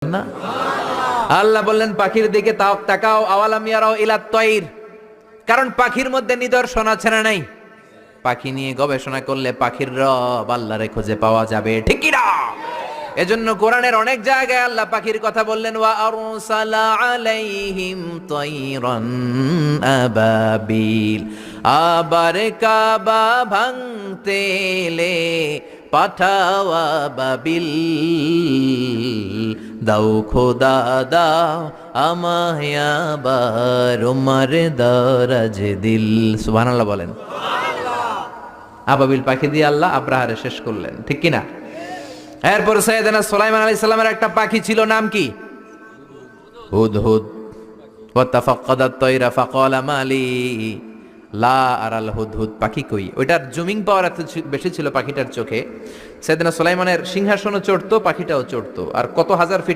না। আল্লাহ বললেন পাখির দিকে তাকাও, আওয়ালাম ইয়ারাও ইলাত তায়র, কারণ পাখির মধ্যে নিদর্শন আছে না নাই? পাখি নিয়ে গবেষণা করলে পাখির রব আল্লাহরে খুঁজে পাওয়া যাবে, ঠিক কি না? এজন্য কোরআনের অনেক জায়গায় আল্লাহ পাখির কথা বললেন, ওয়া আরসালা আলাইহিম তায়রান আবাবিল, আবার কাবা ভাঙতে এলে পাঠাও আবাবিল, দাও খোদা দাও আমায় আবার উমার দারাজ দিল। সুবহানাল্লাহ বলেন। আবাবিল পাখি দিয়ে আল্লাহ আব্রাহারে শেষ করলেন, ঠিক কিনা? এরপর সাইয়েদনা সুলাইমান আলাইহিস সালামের একটা পাখি ছিল, নাম কি? হুদহুদ। ওয়া তাফাক্কাদাত তায়রা ফাকালা মালি লা আরাল হুদহুদ, পাখি কই? ওইটার জুমিং পাওয়ার এত বেশি ছিল পাখিটার চোখে, সাইয়েদনা সুলাইমানের সিংহাসনও চড়তো, পাখিটাও চড়তো, আর কত হাজার ফিট